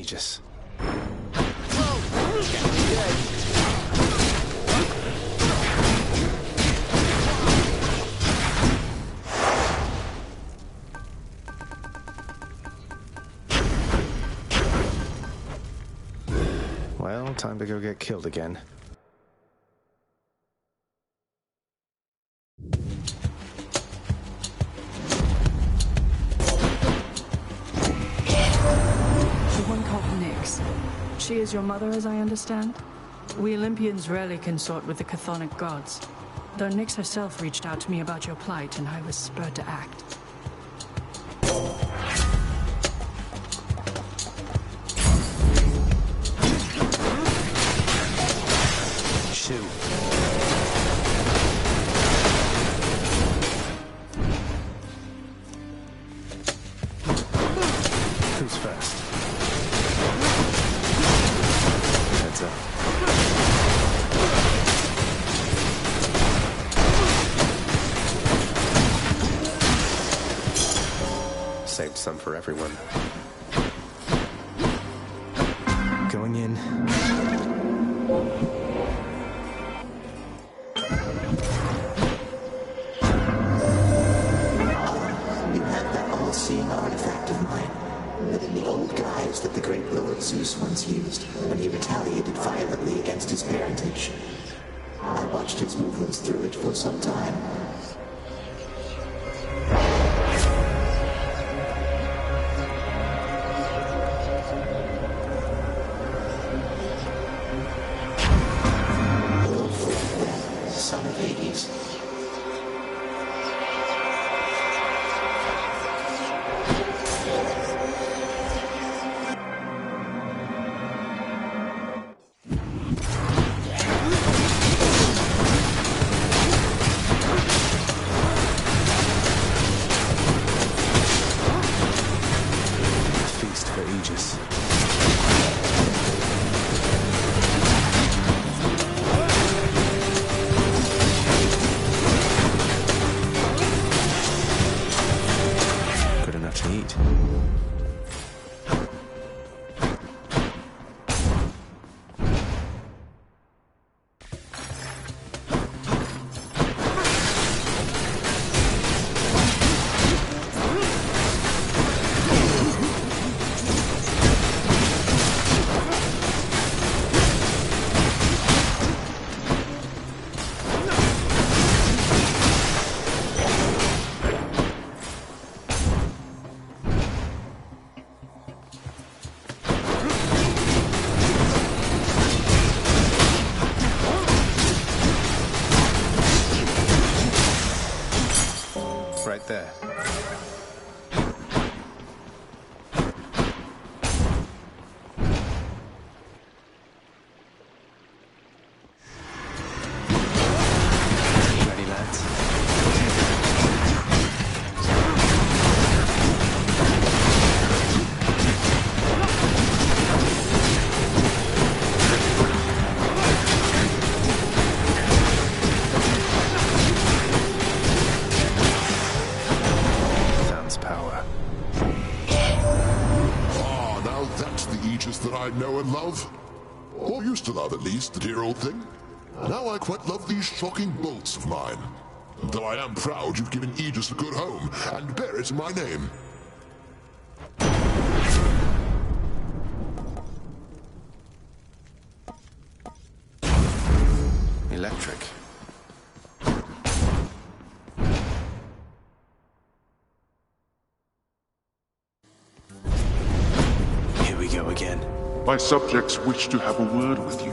Aegis. Well, time to go get killed again. She is your mother, as I understand? We Olympians rarely consort with the chthonic gods. Though Nyx herself reached out to me about your plight, and I was spurred to act. Shoot. Who's first? Heads up. Saved some for everyone. Going in. You had that all-seeing artifact of mine, but in the old guise that the great Lord Zeus once used when he retaliated violently against his parentage. I watched his movements through it for some time. Old friend, then, son of Hades. Feast for Aegis. Good enough to eat. Right there. Ready, lads? Thanos power. Ah, now that's the Aegis that I know and love. Or used to love, at least, the dear old thing. Now I quite love these shocking bolts of mine. Though I am proud you've given Aegis a good home, and bear it in my name. Electric. Here we go again. My subjects wish to have a word with you.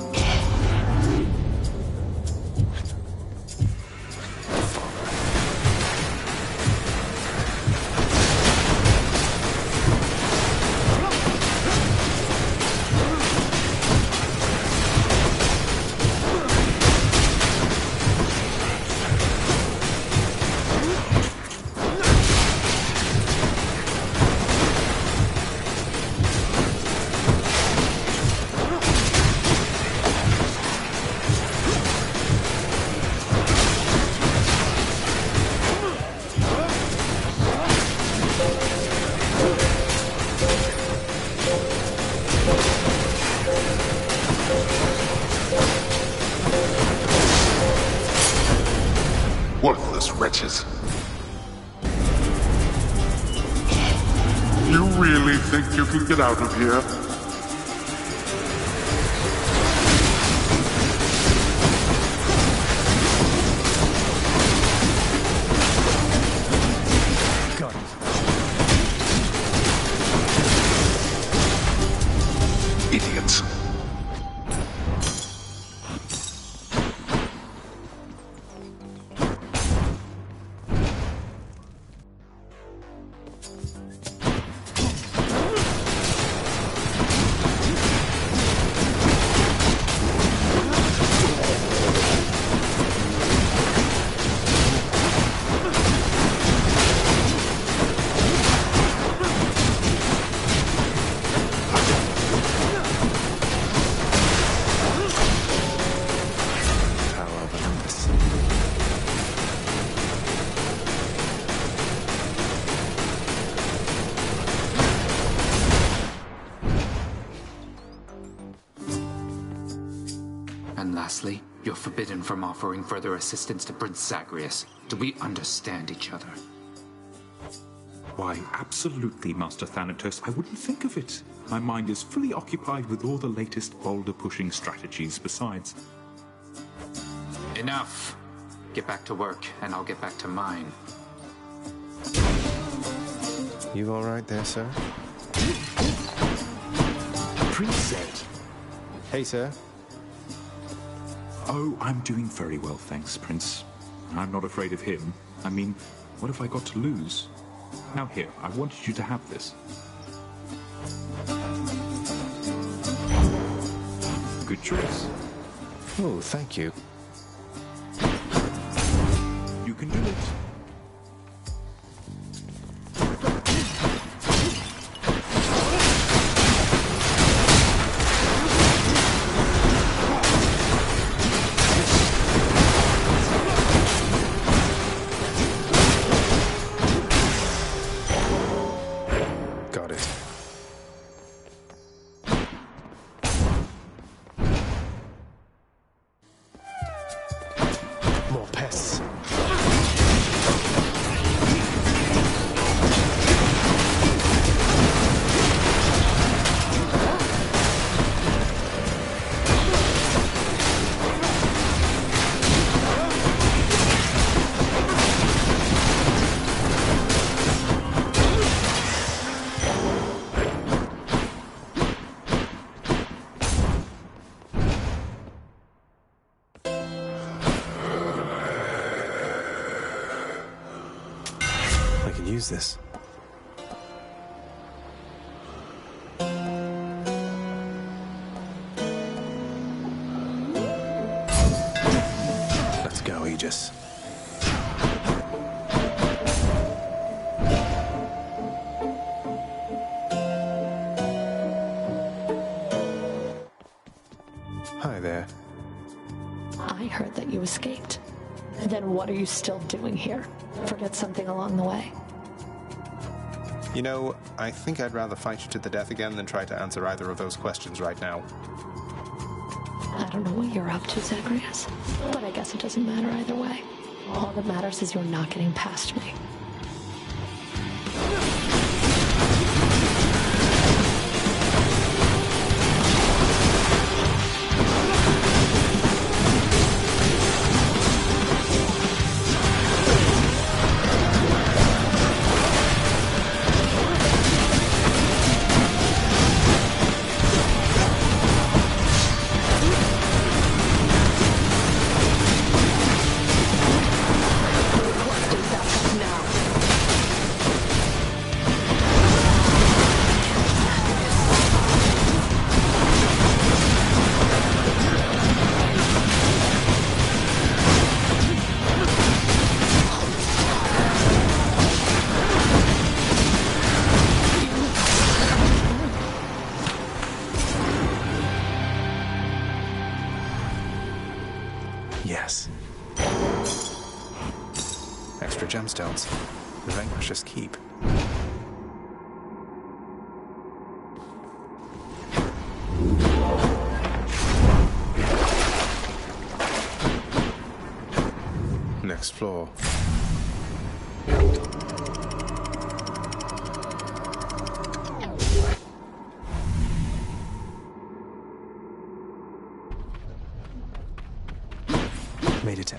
wretches. You really think you can get out of here? Got it. Idiots. Power of Olympus. And lastly, you're forbidden from offering further assistance to Prince Zagreus. Do we understand each other? Why, absolutely, Master Thanatos. I wouldn't think of it. My mind is fully occupied with all the latest boulder-pushing strategies besides. Enough! Get back to work, and I'll get back to mine. You all right there, sir? Prince Zed. Hey, sir. Oh, I'm doing very well, thanks, Prince. I'm not afraid of him. I mean, what have I got to lose? Now here, I wanted you to have this. Good choice. Oh, thank you. You can do it. Got it. More pests. I can use this. Let's go, Aegis. Hi there. I heard that you escaped. Then what are you still doing here? Forget something along the way. You know, I think I'd rather fight you to the death again than try to answer either of those questions right now. I don't know what you're up to, Zagreus, but I guess it doesn't matter either way. All that matters is you're not getting past me. Yes. Extra gemstones. The Vanquisher's Keep. Next floor.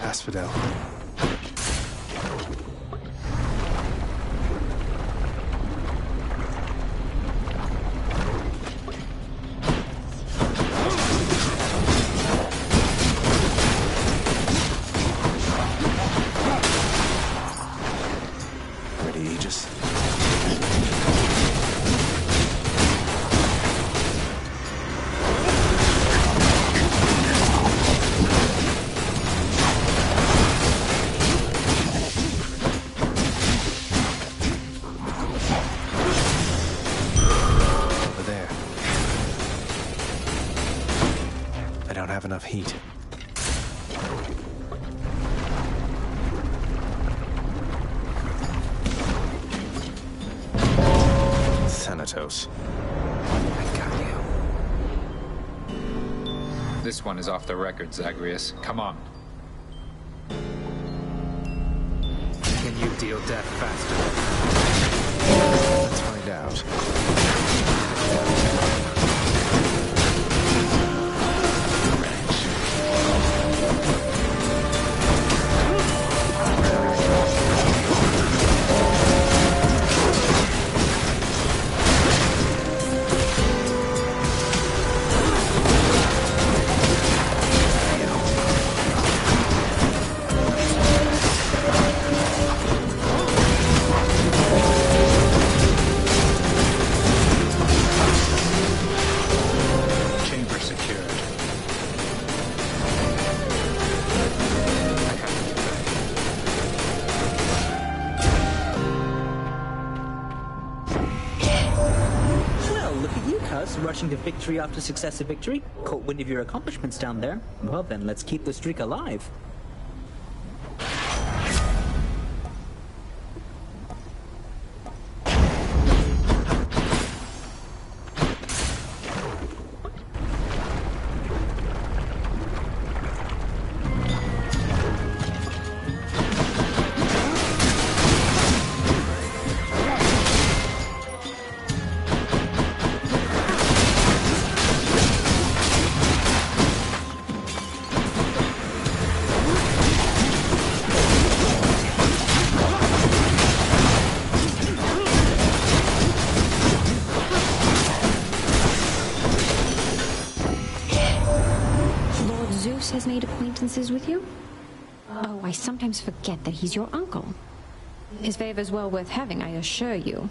Asphodel. Ready, Aegis? Over there. I don't have enough heat. Thanatos. I got you. This one is off the record, Zagreus. Come on. Can you deal death faster? Let's find out. Chamber secured. I have to get back. Well, look at you, cuz, rushing to victory after successive victory. Caught wind of your accomplishments down there. Well then, let's keep the streak alive. Lord Zeus has made acquaintances with you? Oh, I sometimes forget that he's your uncle. His favor's well worth having, I assure you.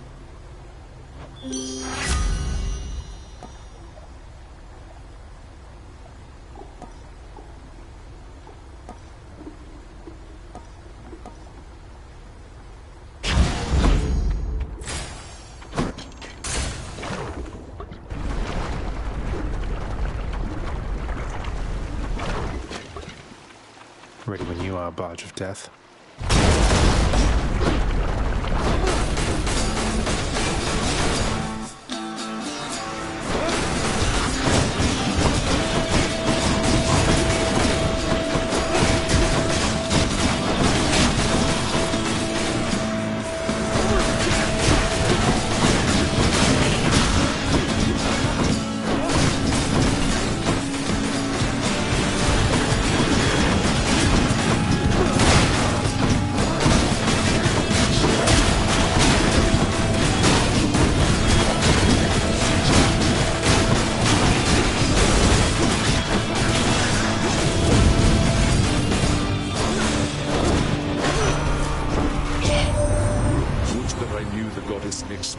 Ready when you are, Barge of Death.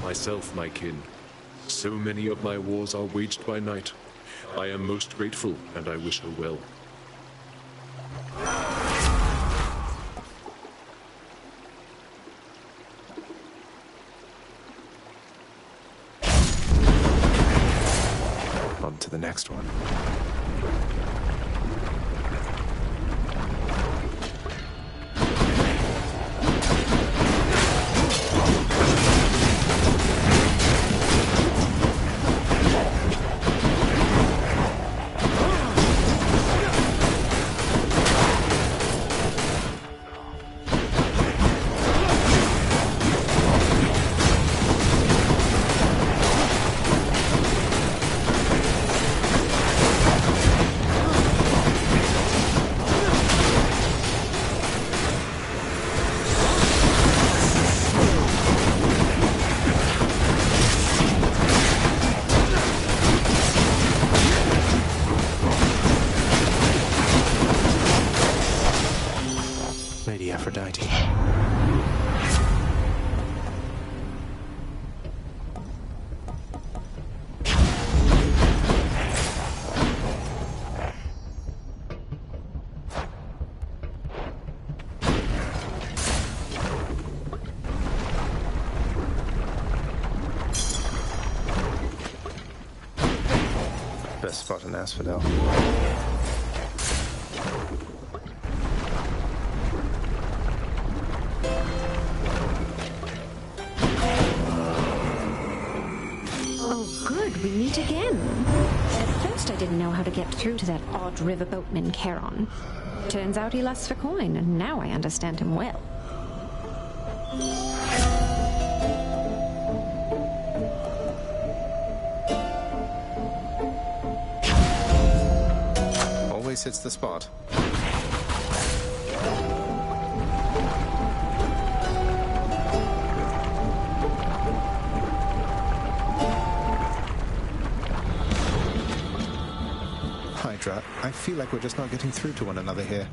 Myself, my kin. So many of my wars are waged by night. I am most grateful, and I wish her well. On to the next one. Best spot in Asphodel. Oh, good, we meet again. At first I didn't know how to get through to that odd riverboatman Charon. Turns out he lusts for coin, and now I understand him well. Always hits the spot. Hydra, I feel like we're just not getting through to one another here.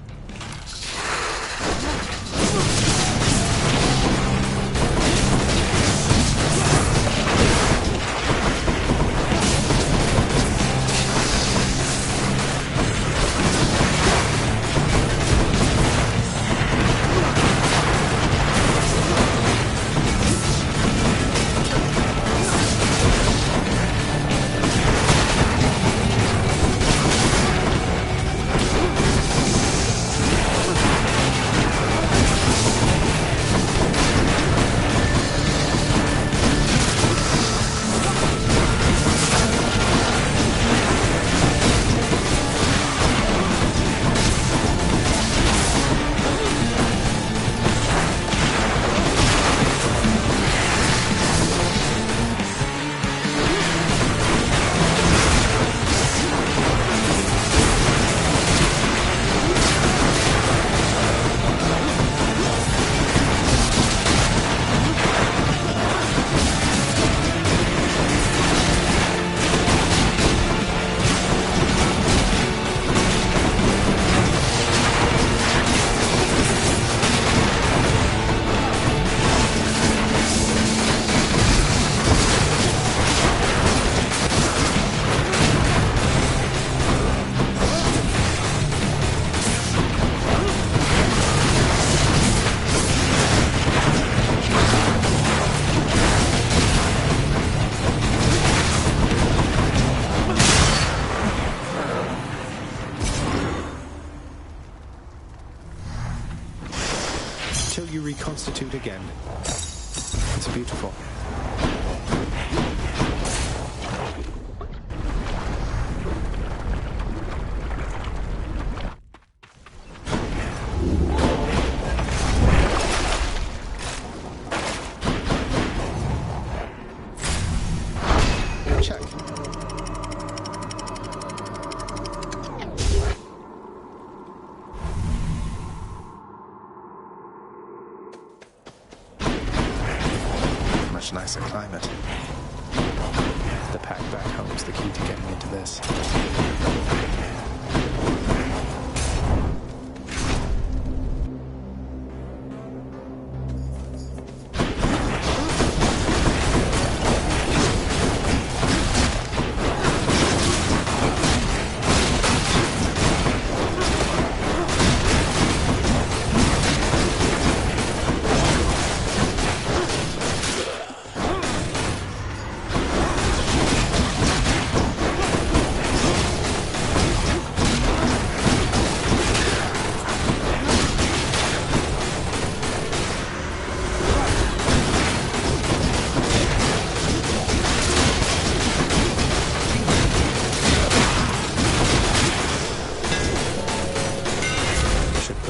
Till you reconstitute again. It's beautiful. Check. Much nicer climate. The pack back home is the key to getting into this.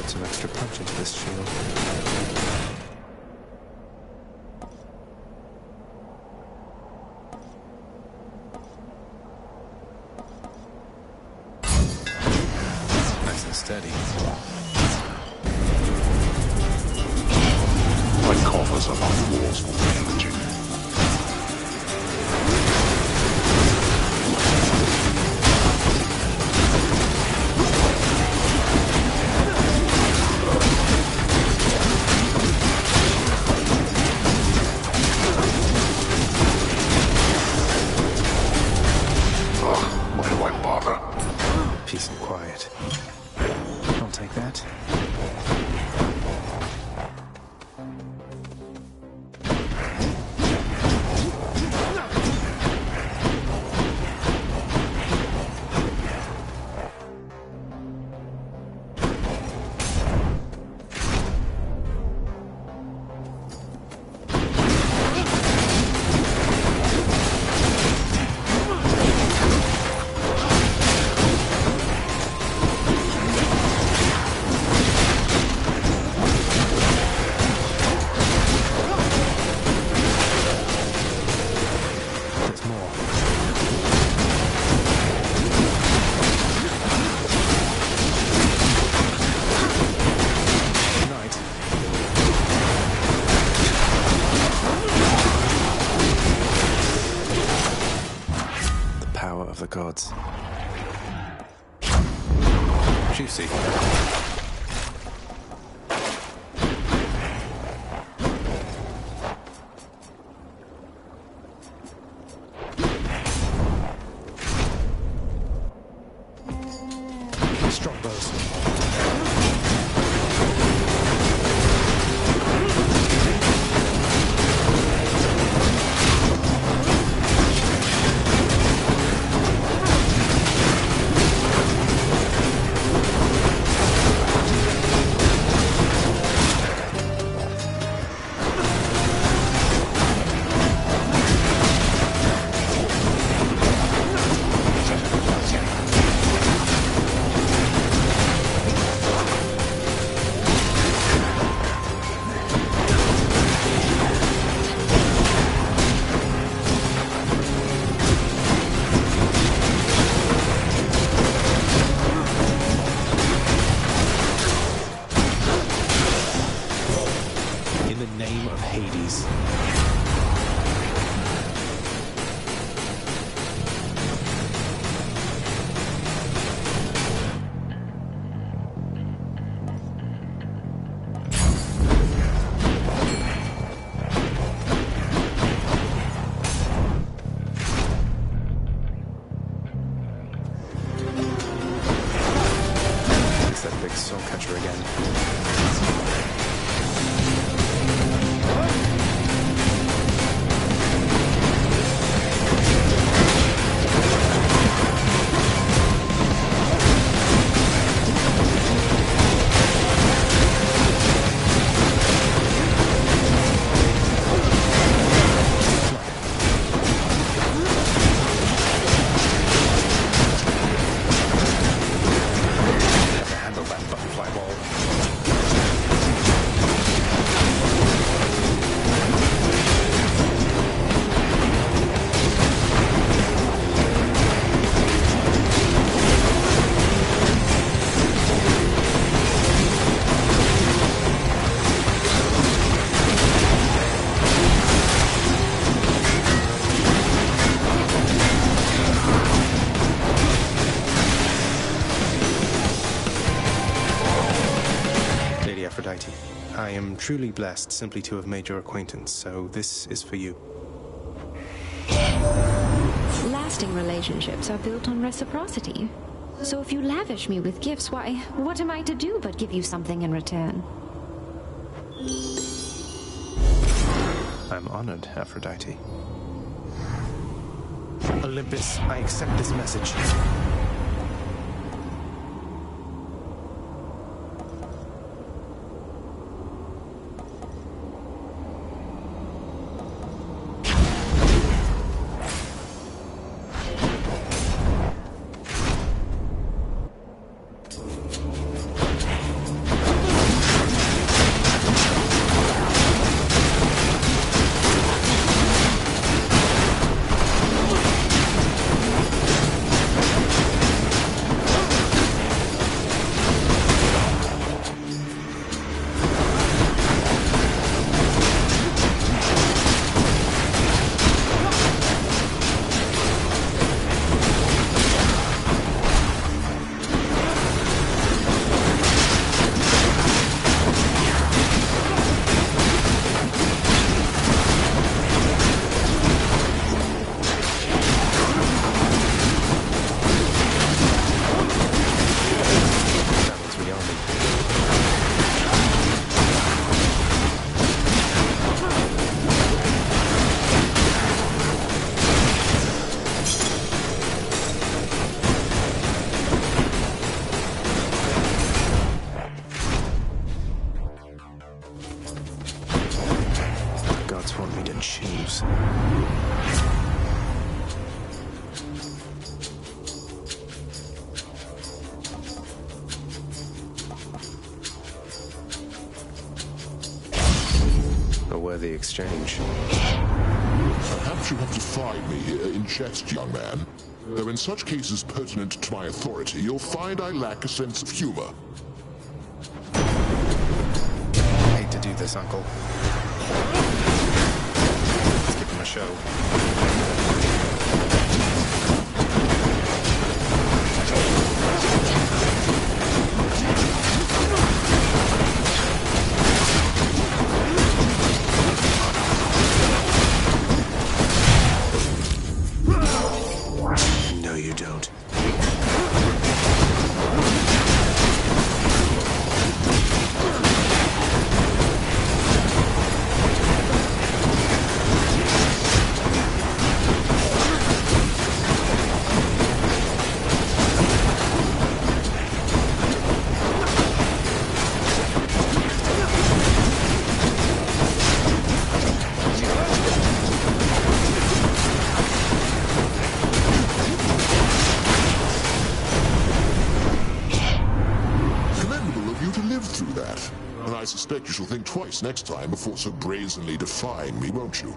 Some extra punch into this shield. Nice and steady. My coffers are on the walls for energy. Peace and quiet. I'll take that. gods. Juicy. Strongbows. I am truly blessed simply to have made your acquaintance, so this is for you. Lasting relationships are built on reciprocity. So if you lavish me with gifts, why, what am I to do but give you something in return? I'm honored, Aphrodite. Olympus, I accept this message. Want me to choose. A worthy exchange. Perhaps you have defied me here in jest, young man. Though in such cases pertinent to my authority, you'll find I lack a sense of humor. I hate to do this, Uncle. Let's give him a show. expect you shall think twice next time before so brazenly defying me, won't you?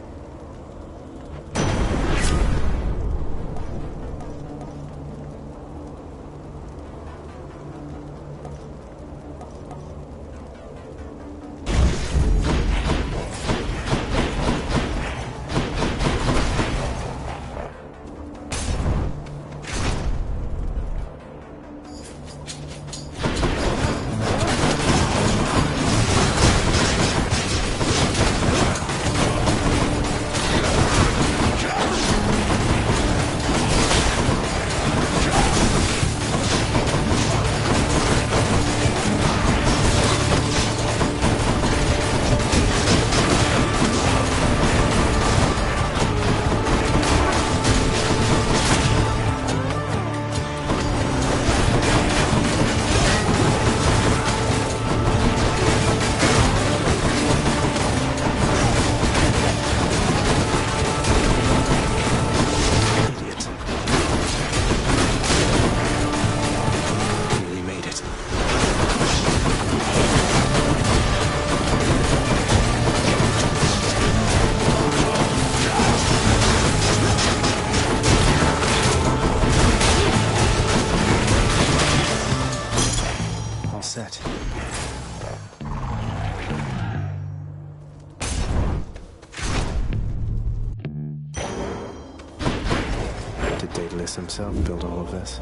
Daedalus himself built all of this.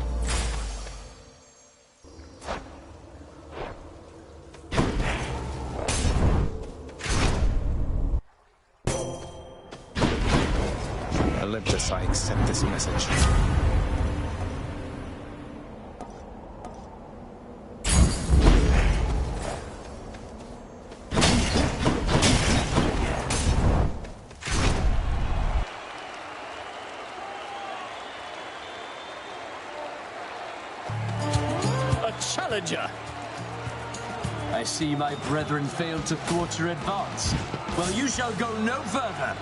Olympus, I accept this message. Challenger! I see my brethren failed to thwart your advance. Well, you shall go no further.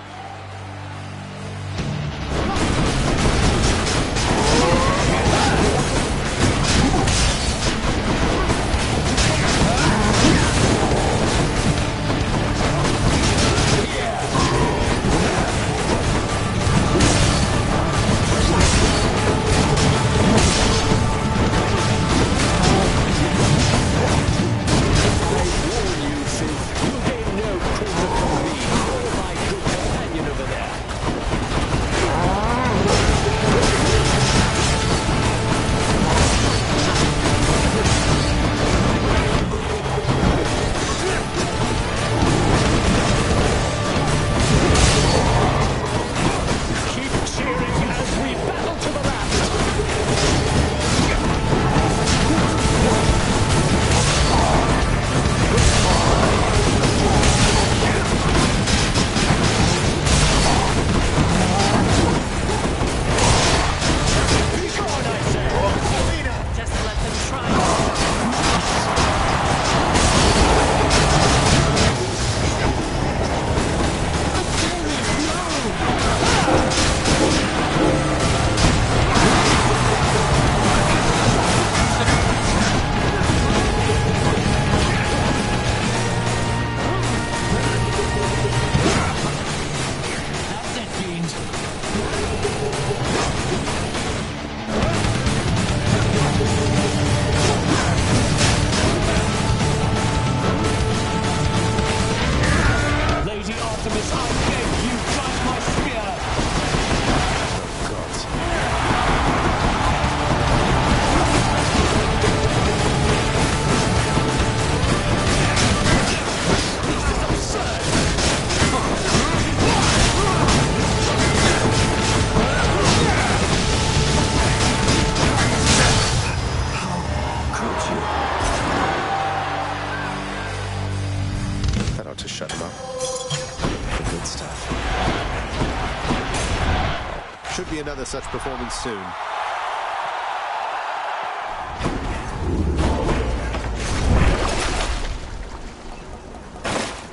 Another such performance soon.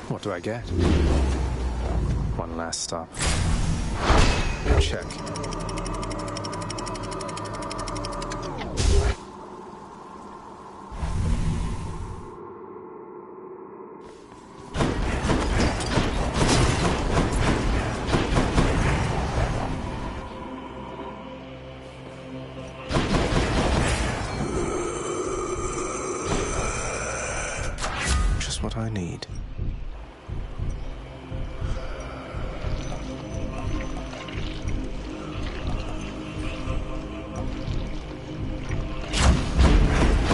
What do I get? One last stop. Check. I need.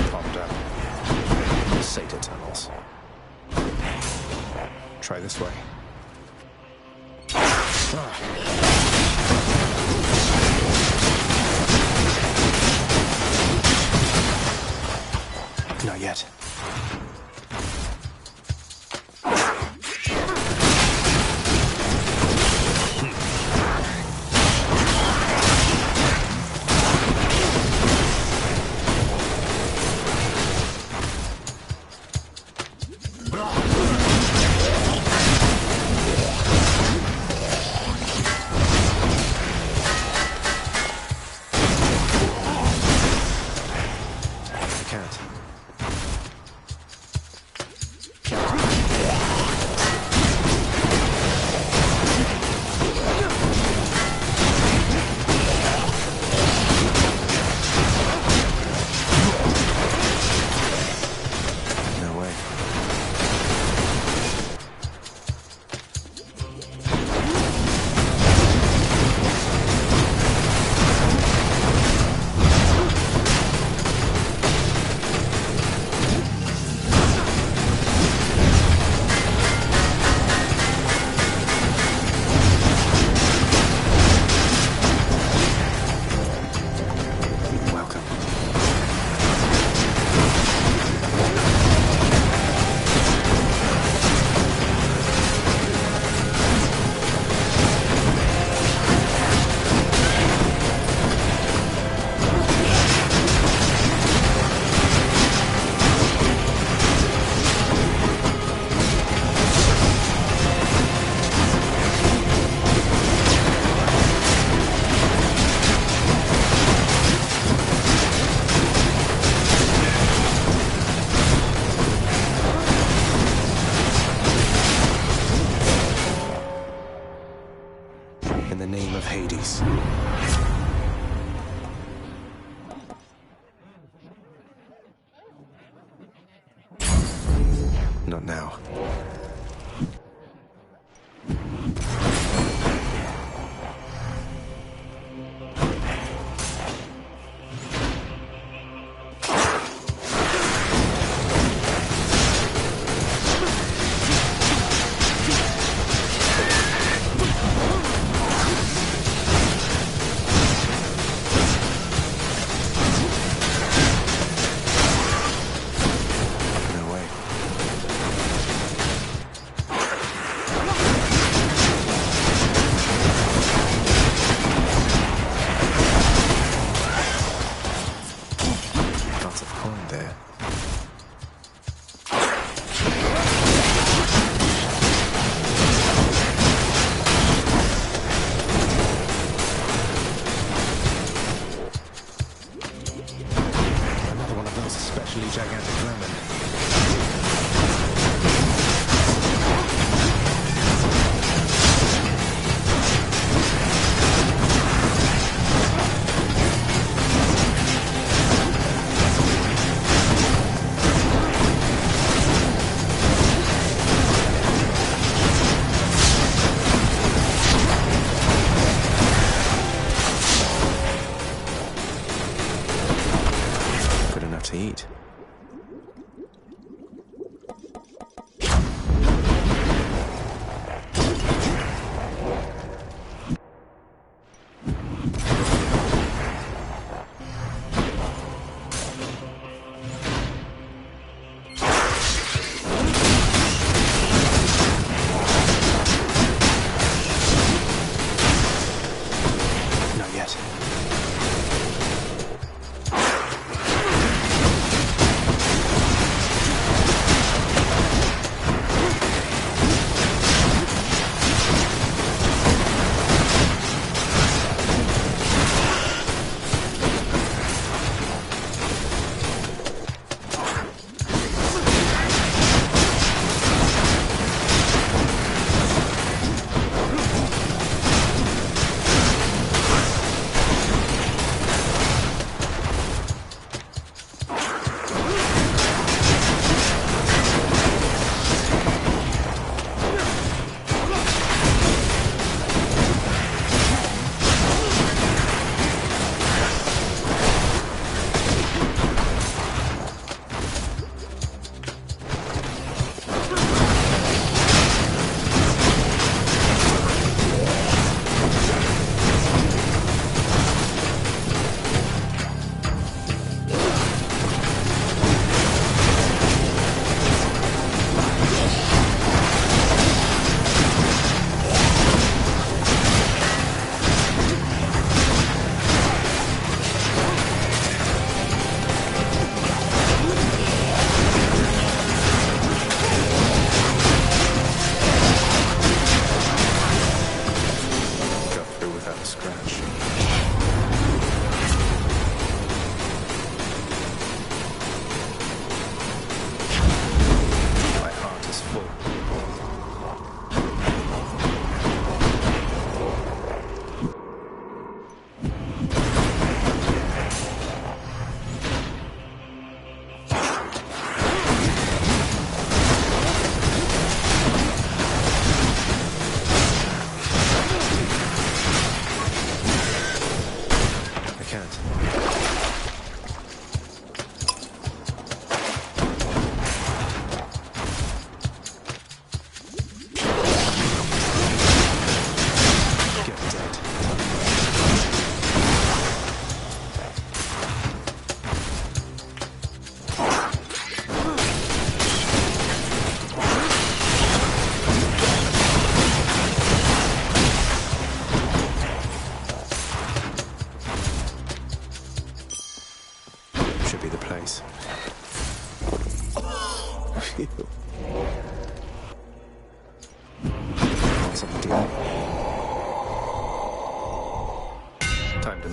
Calm down. Sata tunnels. Try this way. Not yet. In the name of Hades. Not now.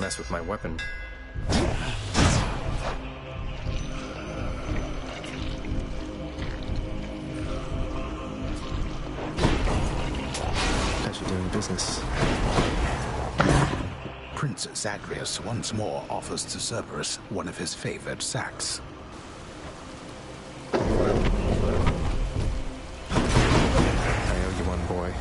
mess with my weapon. Pleasure doing business. Prince Zagreus once more offers to Cerberus one of his favored sacks. I owe you one, boy.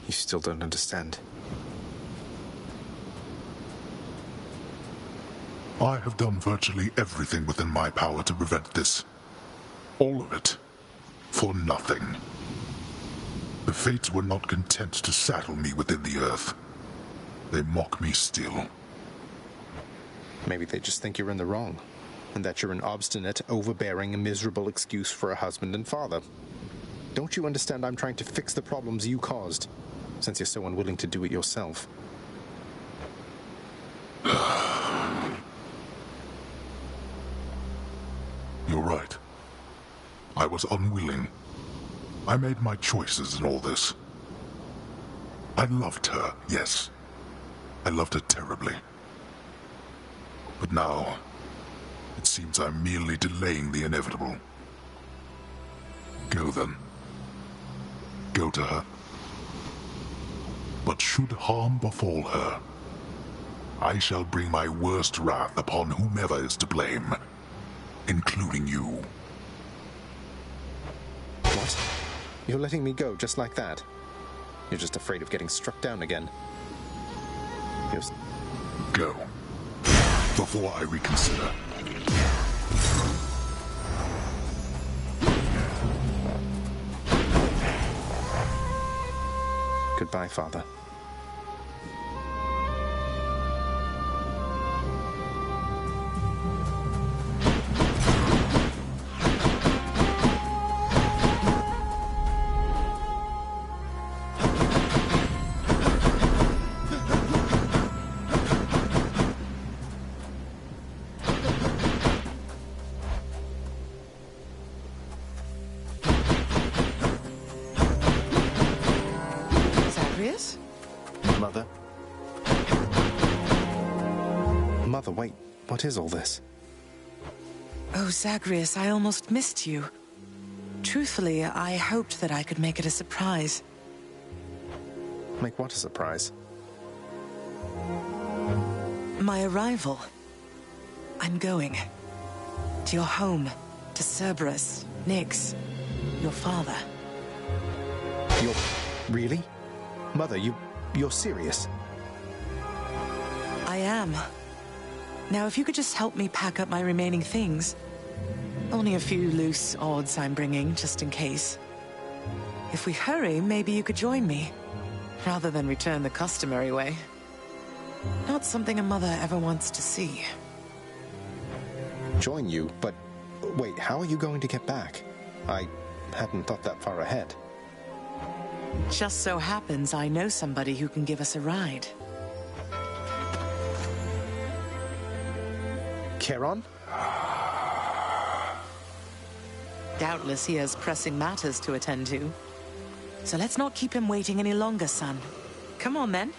You still don't understand. I have done virtually everything within my power to prevent this. All of it. For nothing. The Fates were not content to saddle me within the earth. They mock me still. Maybe they just think you're in the wrong, and that you're an obstinate, overbearing, and miserable excuse for a husband and father. Don't you understand I'm trying to fix the problems you caused, since you're so unwilling to do it yourself? You're right. I was unwilling. I made my choices in all this. I loved her, yes. I loved her terribly. But now, it seems I'm merely delaying the inevitable. Go then. Go to her. But should harm befall her, I shall bring my worst wrath upon whomever is to blame, including you. What? You're letting me go just like that? You're just afraid of getting struck down again. Go. Before I reconsider. Goodbye, Father. Mother? Mother, wait. What is all this? Oh, Zagreus, I almost missed you. Truthfully, I hoped that I could make it a surprise. Make what a surprise? My arrival. I'm going. To your home. To Cerberus, Nyx, your father. You're... really? Mother, you're serious? I am. Now, if you could just help me pack up my remaining things. Only a few loose odds I'm bringing, just in case. If we hurry, maybe you could join me, rather than return the customary way. Not something a mother ever wants to see. Join you? But wait, how are you going to get back? I hadn't thought that far ahead. Just so happens I know somebody who can give us a ride. Charon? Doubtless he has pressing matters to attend to. So let's not keep him waiting any longer, son. Come on, then.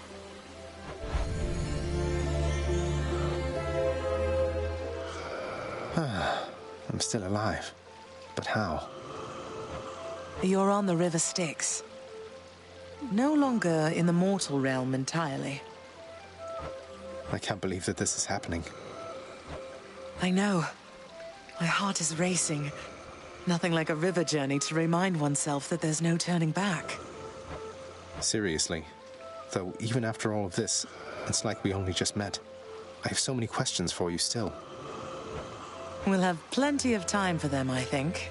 I'm still alive. But how? You're on the River Styx. No longer in the mortal realm entirely. I can't believe that this is happening. I know. My heart is racing. Nothing like a river journey to remind oneself that there's no turning back. Seriously. Though, even after all of this, it's like we only just met. I have so many questions for you still. We'll have plenty of time for them, I think.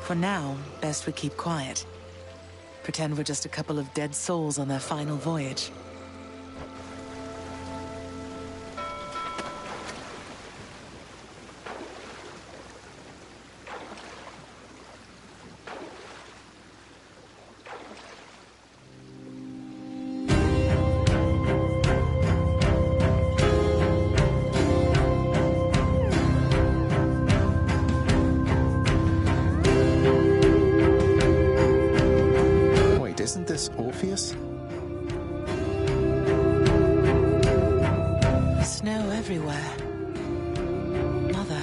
For now, best we keep quiet. Pretend we're just a couple of dead souls on their final voyage. isn't this Orpheus? Snow everywhere. Mother.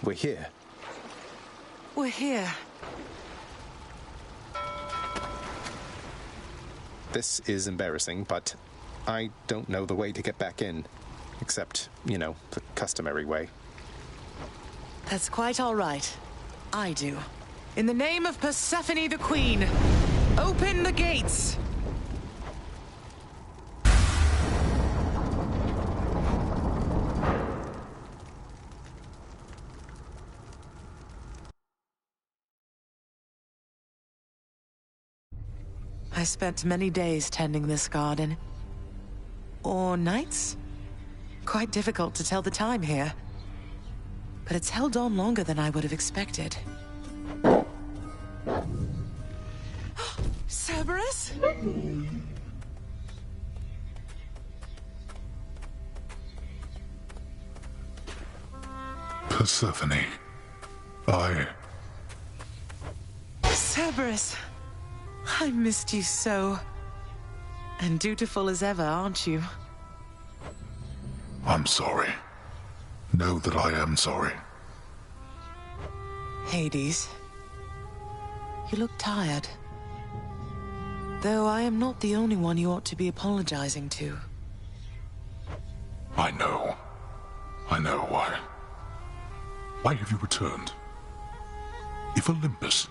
We're here. We're here. This is embarrassing, but I don't know the way to get back in. Except, you know, the customary way. That's quite all right. I do. In the name of Persephone the Queen, open the gates! I spent many days tending this garden. Or nights? Quite difficult to tell the time here. But it's held on longer than I would have expected. Cerberus? Persephone, Cerberus! I missed you so. And dutiful as ever, aren't you? I'm sorry. Know that I am sorry. Hades, you look tired. Though I am not the only one you ought to be apologizing to. I know. I know why. Why have you returned? If Olympus,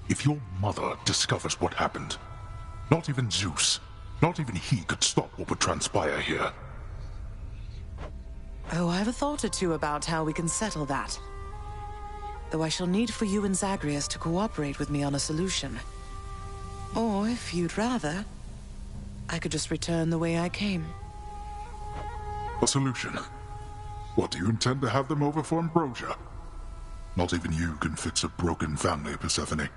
if your mother discovers what happened, not even Zeus, not even he could stop what would transpire here. Oh, I have a thought or two about how we can settle that. Though I shall need for you and Zagreus to cooperate with me on a solution. Or, if you'd rather, I could just return the way I came. A solution? What, do you intend to have them over for ambrosia? Not even you can fix a broken family, Persephone.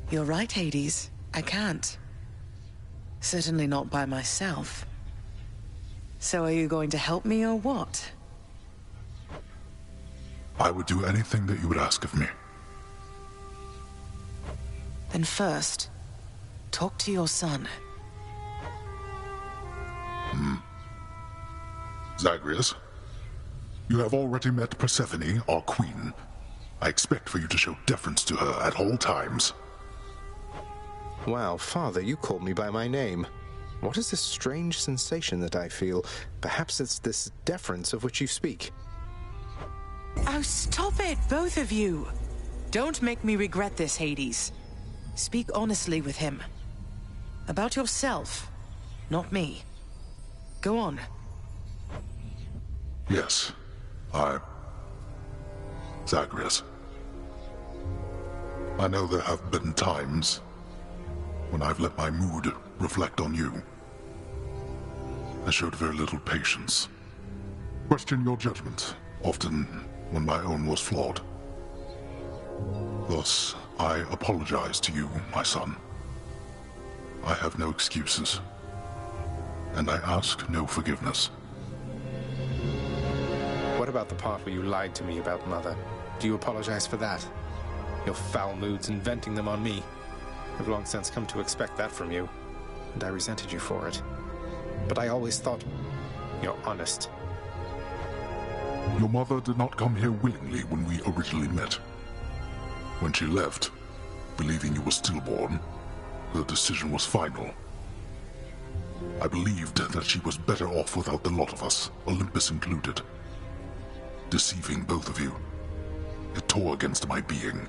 You're right, Hades. I can't. Certainly not by myself. So are you going to help me or what? I would do anything that you would ask of me. Then first, talk to your son. Zagreus, you have already met Persephone, our queen. I expect for you to show deference to her at all times. Wow, Father, you called me by my name. What is this strange sensation that I feel? Perhaps it's this deference of which you speak. Oh, stop it, both of you! Don't make me regret this, Hades. Speak honestly with him. About yourself, not me. Go on. Yes, Zagreus. I know there have been times when I've let my mood reflect on you. I showed very little patience. Questioned your judgment, often when my own was flawed. Thus, I apologize to you, my son. I have no excuses, and I ask no forgiveness. What about the part where you lied to me about Mother? Do you apologize for that? Your foul moods and venting them on me. I've long since come to expect that from you, and I resented you for it. But I always thought you're honest. Your mother did not come here willingly when we originally met. When she left, believing you were stillborn, her decision was final. I believed that she was better off without the lot of us, Olympus included. Deceiving both of you. It tore against my being,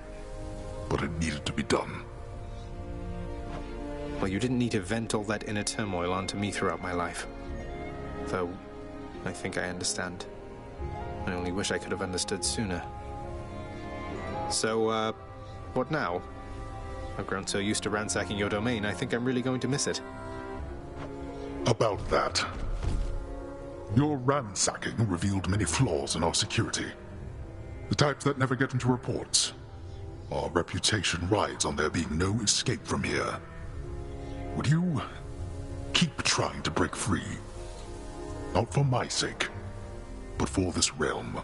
but it needed to be done. Well, you didn't need to vent all that inner turmoil onto me throughout my life. Though, I think I understand. I only wish I could have understood sooner. So, what now? I've grown so used to ransacking your domain, I think I'm really going to miss it. About that. Your ransacking revealed many flaws in our security. The types that never get into reports. Our reputation rides on there being no escape from here. Would you keep trying to break free? Not for my sake, but for this realm.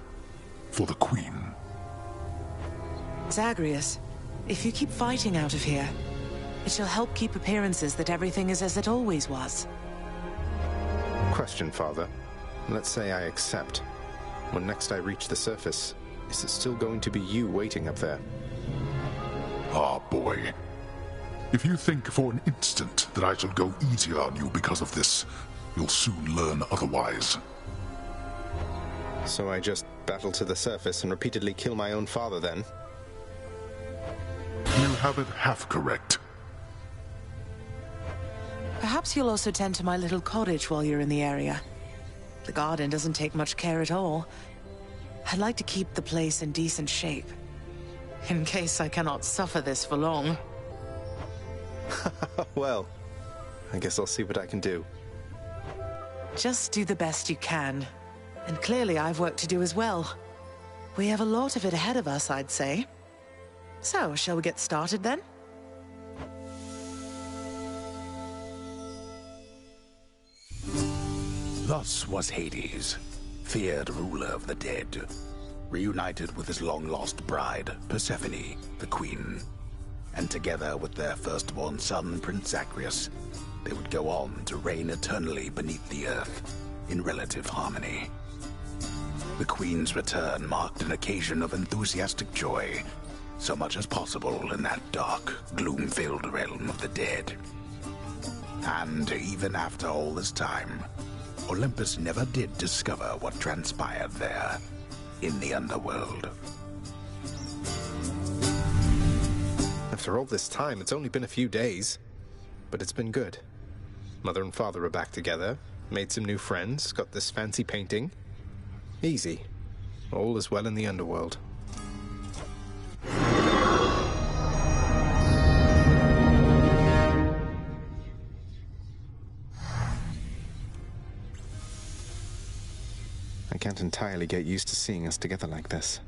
For the Queen. Zagreus, if you keep fighting out of here, it shall help keep appearances that everything is as it always was. Question, Father. Let's say I accept. When next I reach the surface, is it still going to be you waiting up there? Ah, boy. If you think for an instant that I shall go easier on you because of this, you'll soon learn otherwise. So I just battle to the surface and repeatedly kill my own father, then? You have it half correct. Perhaps you'll also tend to my little cottage while you're in the area. The garden doesn't take much care at all. I'd like to keep the place in decent shape, in case I cannot suffer this for long. Well, I guess I'll see what I can do. Just do the best you can. And clearly I've work to do as well. We have a lot of it ahead of us, I'd say. So, shall we get started then? Thus was Hades, feared ruler of the dead. reunited with his long-lost bride, Persephone, the queen. And together with their firstborn son, Prince Zagreus, they would go on to reign eternally beneath the earth, in relative harmony. The queen's return marked an occasion of enthusiastic joy, so much as possible in that dark, gloom-filled realm of the dead. And even after all this time, Olympus never did discover what transpired there, in the underworld. After all this time, it's only been a few days, but it's been good. Mother and father are back together, made some new friends, got this fancy painting. Easy. All is well in the underworld. I can't entirely get used to seeing us together like this.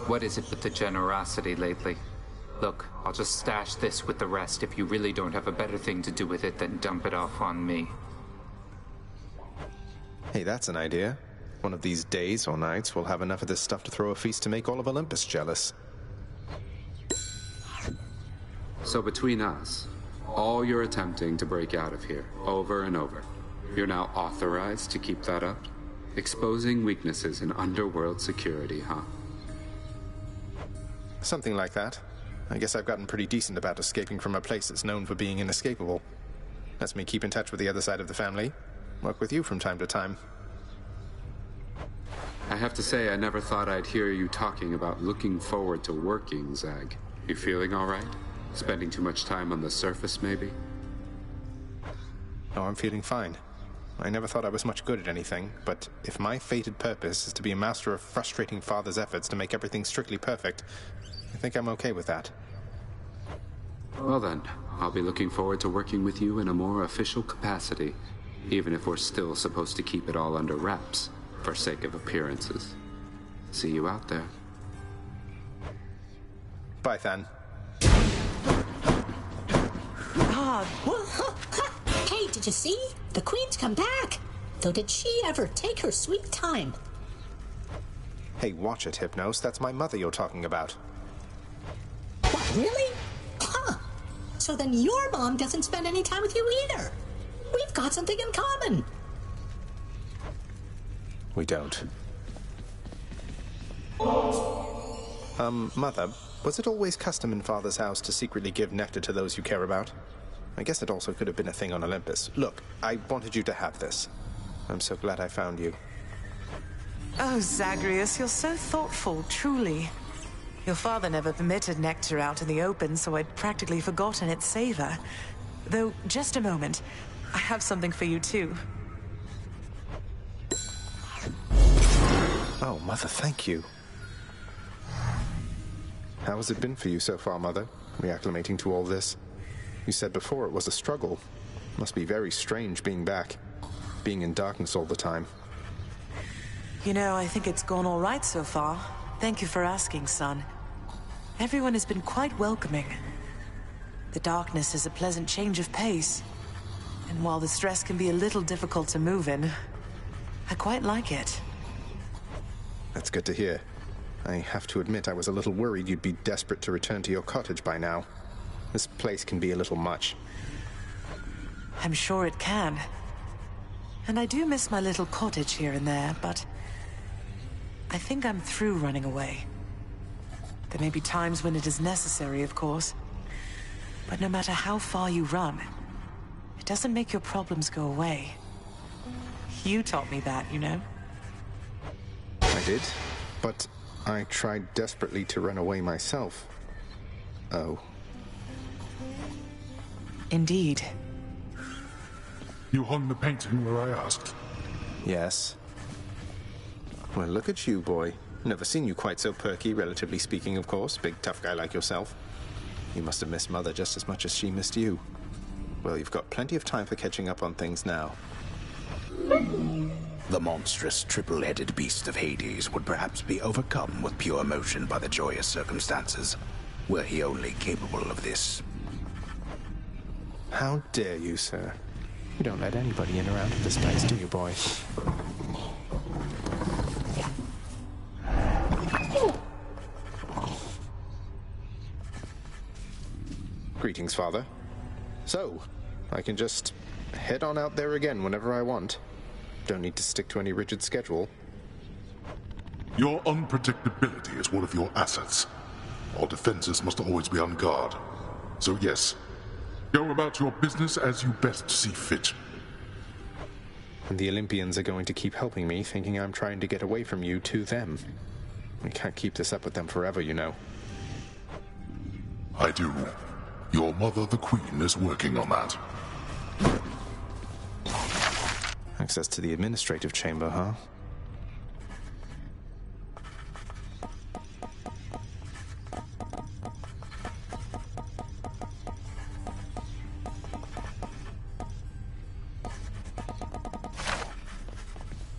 What is it with the generosity lately? Look, I'll just stash this with the rest if you really don't have a better thing to do with it than dump it off on me. Hey, that's an idea. One of these days or nights, we'll have enough of this stuff to throw a feast to make all of Olympus jealous. So between us, all you're attempting to break out of here, over and over, you're now authorized to keep that up? Exposing weaknesses in underworld security, huh? Something like that. I guess I've gotten pretty decent about escaping from a place that's known for being inescapable. Lets me keep in touch with the other side of the family. Work with you from time to time. I have to say, I never thought I'd hear you talking about looking forward to working, Zag. You feeling all right? Spending too much time on the surface, maybe? Oh, I'm feeling fine. I never thought I was much good at anything, but if my fated purpose is to be a master of frustrating father's efforts to make everything strictly perfect, I think I'm okay with that. Well then, I'll be looking forward to working with you in a more official capacity, even if we're still supposed to keep it all under wraps, for sake of appearances. See you out there. Bye, Than. Hey, did you see? The Queen's come back! Though did she ever take her sweet time? Hey, watch it, Hypnos. That's my mother you're talking about. What, really? Huh. So then your mom doesn't spend any time with you either. We've got something in common. We don't. Mother, was it always custom in Father's house to secretly give nectar to those you care about? I guess it also could have been a thing on Olympus. Look, I wanted you to have this. I'm so glad I found you. Oh, Zagreus, you're so thoughtful, truly. Your father never permitted nectar out in the open, so I'd practically forgotten its savor. Though, just a moment. I have something for you, too. Oh, Mother, thank you. How has it been for you so far, Mother? Reacclimating to all this? You said before it was a struggle. Must be very strange being back. Being in darkness all the time. You know, I think it's gone all right so far. Thank you for asking, son. Everyone has been quite welcoming. The darkness is a pleasant change of pace. And while the stress can be a little difficult to move in, I quite like it. That's good to hear. I have to admit I was a little worried you'd be desperate to return to your cottage by now. This place can be a little much. I'm sure it can. And I do miss my little cottage here and there, but I think I'm through running away. There may be times when it is necessary, of course. But no matter how far you run, it doesn't make your problems go away. You taught me that, you know? I did, but I tried desperately to run away myself. Oh. Indeed. You hung the painting where I asked? Yes. Well, look at you, boy. Never seen you quite so perky, relatively speaking, of course. Big, tough guy like yourself. You must have missed Mother just as much as she missed you. Well, you've got plenty of time for catching up on things now. The monstrous triple-headed beast of Hades would perhaps be overcome with pure emotion by the joyous circumstances, were he only capable of this. How dare you, sir? You don't let anybody in or out of this place, do you, boy? Greetings, Father. So, I can just head on out there again whenever I want. Don't need to stick to any rigid schedule. Your unpredictability is one of your assets. Our defenses must always be on guard. So yes, go about your business as you best see fit. And the Olympians are going to keep helping me, thinking I'm trying to get away from you to them. We can't keep this up with them forever, you know. I do. Your mother, the Queen, is working on that. Access to the administrative chamber, huh?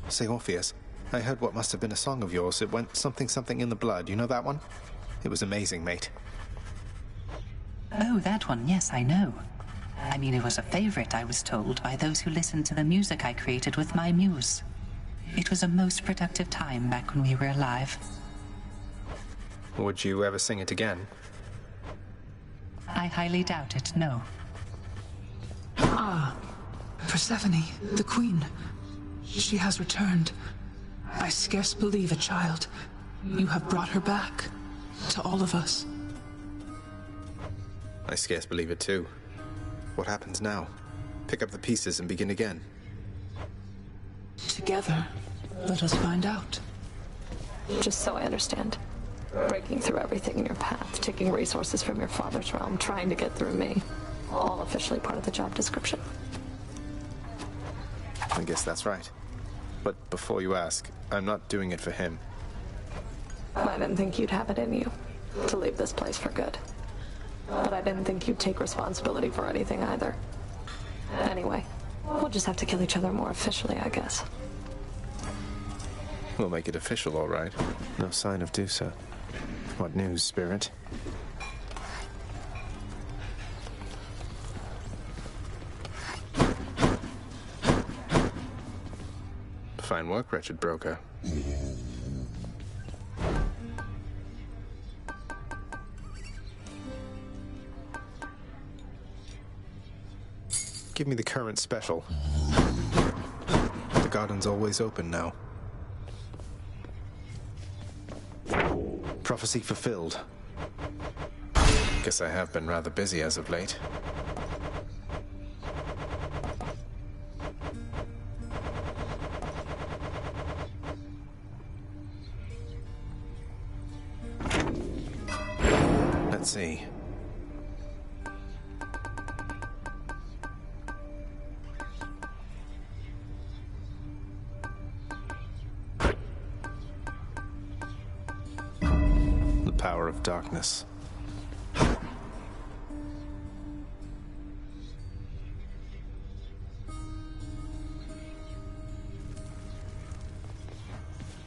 Say, Orpheus, I heard what must have been a song of yours. It went something something in the blood. You know that one? It was amazing, mate. Oh, that one. Yes, I know. I mean, it was a favorite, I was told, by those who listened to the music I created with my muse. It was a most productive time back when we were alive. Would you ever sing it again? I highly doubt it, no. Ah, Persephone, the Queen. She has returned. I scarce believe it, child. You have brought her back. To all of us. I scarce believe it, too. What happens now? Pick up the pieces and begin again. Together, let us find out. Just so I understand. Breaking through everything in your path, taking resources from your father's realm, trying to get through me. All officially part of the job description. I guess that's right. But before you ask, I'm not doing it for him. I didn't think you'd have it in you to leave this place for good. But I didn't think you'd take responsibility for anything either. Anyway, we'll just have to kill each other more officially, I guess. We'll make it official, all right. No sign of Dusa. What news, Spirit? Fine work, wretched broker. Give me the current special. The garden's always open now. Prophecy fulfilled. Guess I have been rather busy as of late. Let's see. Power of darkness.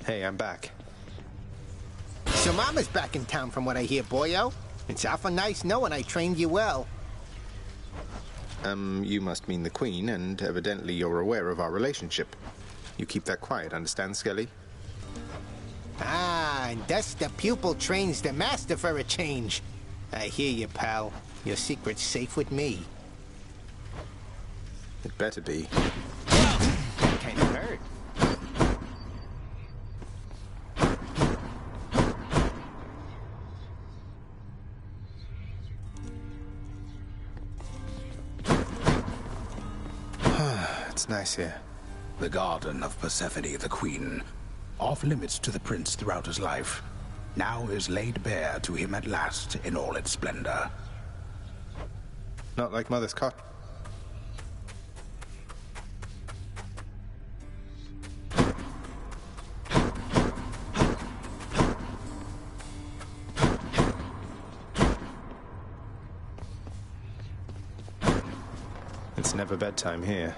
Hey, I'm back. So Mama's back in town from what I hear, boyo. It's awful nice knowing I trained you well. You must mean the Queen, and evidently you're aware of our relationship. You keep that quiet, understand, Skelly? Ah, and thus the pupil trains the master for a change. I hear you, pal. Your secret's safe with me. It better be. Kind of hurt. It's nice here. The garden of Persephone, the Queen, off limits to the prince throughout his life, now is laid bare to him at last in all its splendor. Not like Mother's cot. It's never bedtime here.